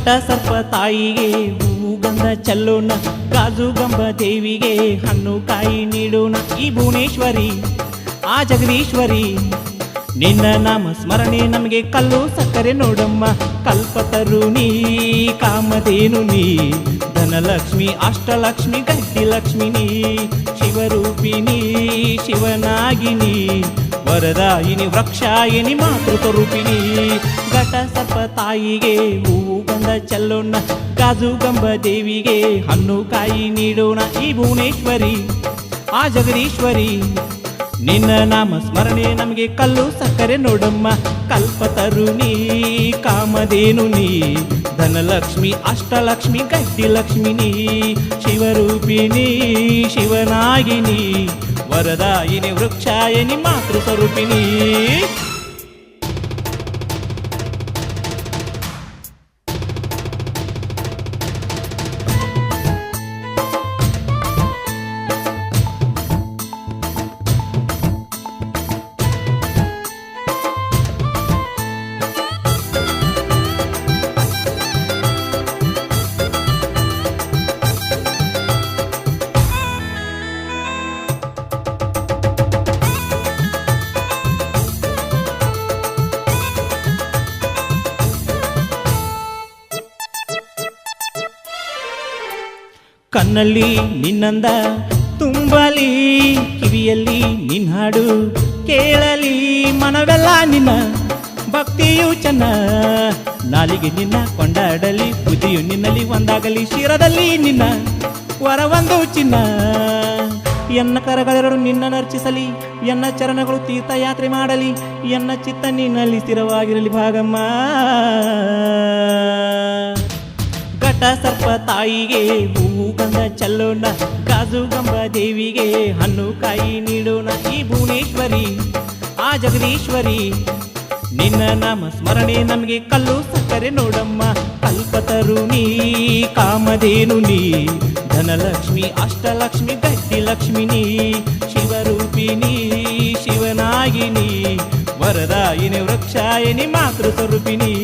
ಘಟ ಸರ್ಪ ತಾಯಿಗೆ ಹೂವು ಗಂಧ ಚೆಲ್ಲೋಣ, ಗಾಜು ಗಂಬ ದೇವಿಗೆ ಹಣ್ಣು ಕಾಯಿ ನೀಡೋಣ. ಈ ಭುವನೇಶ್ವರಿ ಆ ಜಗದೀಶ್ವರಿ ನಿನ್ನ ನಾಮ ಸ್ಮರಣೆ ನಮಗೆ ಕಲ್ಲು ಸಕ್ಕರೆ ನೋಡಮ್ಮ. ಕಲ್ಪತರುಣಿ ಕಾಮಧೇನು ನೀ, ಧನಲಕ್ಷ್ಮಿ ಅಷ್ಟಲಕ್ಷ್ಮಿ ಗಟ್ಟಿ ಲಕ್ಷ್ಮಿನಿ, ಶಿವರೂಪಿಣಿ ಶಿವನಾಗಿನಿ, ವರದಾಯಿನಿ ವೃಕ್ಷಾಯಿನಿ ಮಾತೃಸ್ವರೂಪಿಣಿ. ಘಟ ಸರ್ಪ ತಾಯಿಗೆ ಹೂವು ಗಂಧ ಚೆಲ್ಲೋಣ, ಗಾಜು ಗಂಬ ದೇವಿಗೆ ಹಣ್ಣು ಕಾಯಿ ನೀಡೋಣ. ಈ ಭುವನೇಶ್ವರಿ ಆ ಜಗದೀಶ್ವರಿ ನಿನ್ನ ನಾಮ ಸ್ಮರಣೆ ನಮಗೆ ಕಲ್ಲು ಸಕ್ಕರೆ ನೋಡಮ್ಮ. ಕಲ್ಪತರುಣಿ ಕಾಮಧೇನು ನೀ, ಧನಲಕ್ಷ್ಮಿ ಅಷ್ಟಲಕ್ಷ್ಮಿ ಗಟ್ಟಿ ಲಕ್ಷ್ಮಿನಿ, ಶಿವರೂಪಿಣಿ ಶಿವನಾಗಿನಿ, ವರದಾಯಿನಿ ವೃಕ್ಷಾಯಿನಿ ಮಾತೃಸ್ವರೂಪಿಣಿ. ಕಣ್ಣಲ್ಲಿ ನಿನ್ನಂದ ತುಂಬಲಿ, ಕಿವಿಯಲ್ಲಿ ನಿನ್ನ ಹಾಡು ಕೇಳಲಿ, ಮನವೆಲ್ಲ ನಿನ್ನ ಭಕ್ತಿಯು ಚೆನ್ನ, ನಾಲಿಗೆ ನಿನ್ನ ಕೊಂಡಾಡಲಿ, ಬುದ್ಧಿಯು ನಿನ್ನಲ್ಲಿ ಒಂದಾಗಲಿ, ಶಿರದಲ್ಲಿ ನಿನ್ನ ವರವೊಂದು ಚಿನ್ನ. ಎನ್ನ ಕರಗಳೆರಡು ನಿನ್ನ ನರ್ಚಿಸಲಿ, ಎನ್ನ ಚರಣಗಳು ತೀರ್ಥಯಾತ್ರೆ ಮಾಡಲಿ, ಎನ್ನ ಚಿತ್ತ ನಿನ್ನಲ್ಲಿ ಸ್ಥಿರವಾಗಿರಲಿ ಭಾಗಮ್ಮ. ಘಟ ಸರ್ಪ ತಾಯಿಗೆ ಹೂವು ಗಂಧ ಚೆಲ್ಲೋಣ, ಗಾಜು ಗಂಬ ದೇವಿಗೆ ಹಣ್ಣು ಕಾಯಿ ನೀಡೋಣ. ಈ ಭುವನೇಶ್ವರಿ ಆ ಜಗದೀಶ್ವರಿ ನಿನ್ನ ನಾಮ ಸ್ಮರಣೆ ನಮಗೆ ಕಲ್ಲು ಸಕ್ಕರೆ ನೋಡಮ್ಮ. ಕಲ್ಪತರುಣಿ ಕಾಮಧೇನು ನೀ, ಧನಲಕ್ಷ್ಮಿ ಅಷ್ಟಲಕ್ಷ್ಮಿ ಗಟ್ಟಿ ಲಕ್ಷ್ಮಿನಿ, ಶಿವರೂಪಿಣಿ ಶಿವನಾಗಿನಿ, ವರದಾಯಿನಿ ವೃಕ್ಷಾಯಿನಿ ಮಾತೃಸ್ವರೂಪಿಣಿ.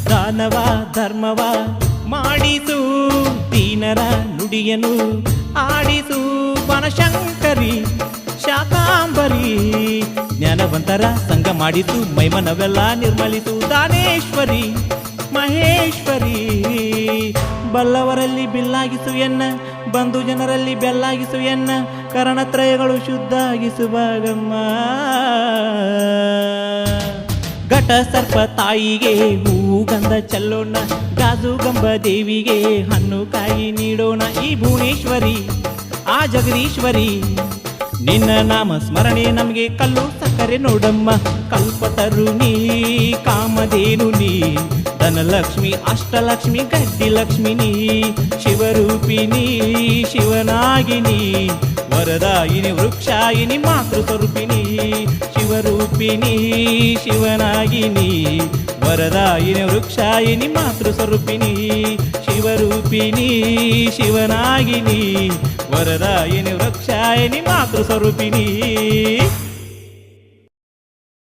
ದಾನವ ಧರ್ಮವ ಮಾಡಿಸು, ದೀನರ ನುಡಿಯನು ಆಡಿಸು, ಬನಶಂಕರಿ ಶಾಕಾಂಬರಿ, ಜ್ಞಾನವಂತರ ಸಂಘ ಮಾಡಿಸು, ಮೈಮನವೆಲ್ಲ ನಿರ್ಮಲಿಸು, ದಾನೇಶ್ವರಿ ಮಹೇಶ್ವರಿ, ಬಲ್ಲವರಲ್ಲಿ ಬಿಲ್ಲಾಗಿಸು ಎನ್ನ, ಬಂಧು ಜನರಲ್ಲಿ ಬೆಲ್ಲಾಗಿಸು ಎನ್ನ, ಕರಣತ್ರಯಗಳು ಶುದ್ಧಾಗಿಸು ಭಾಗಮ್ಮ. ಘಟ ಸರ್ಪ ತಾಯಿಗೆ ಹೂವು ಗಂಧ ಚೆಲ್ಲೋಣ, ಗಾಜು ಗಂಬ ದೇವಿಗೆ ಹಣ್ಣು ಕಾಯಿ ನೀಡೋಣ. ಈ ಭುವನೇಶ್ವರಿ ಆ ಜಗದೀಶ್ವರಿ ನಿನ್ನ ನಾಮ ಸ್ಮರಣೆ ನಮಗೆ ಕಲ್ಲು ಸಕ್ಕರೆ ನೋಡಮ್ಮ. ಕಲ್ಪತರುಣಿ ಕಾಮಧೇನು ನೀ, ಧನಲಕ್ಷ್ಮಿ ಅಷ್ಟಲಕ್ಷ್ಮಿ ಗಟ್ಟಿ ಲಕ್ಷ್ಮಿನಿ, ಶಿವರೂಪಿಣಿ ಶಿವನಾಗಿನಿ, ವರದಾಯಿನಿ ವೃಕ್ಷಾಯಿನಿ ಮಾತೃಸ್ವರೂಪಿಣಿ, ಶಿವರೂಪಿಣಿ ಶಿವನಾಗಿನಿ, ವರದಾಯಿನಿ ವೃಕ್ಷಾಯಿನಿ ಮಾತೃಸ್ವರೂಪಿಣಿ, ಶಿವರೂಪಿಣಿ ಶಿವನಾಗಿನಿ, ವರದಾಯಿನಿ ವೃಕ್ಷಾಯಿನಿ ಮಾತೃಸ್ವರೂಪಿಣಿ.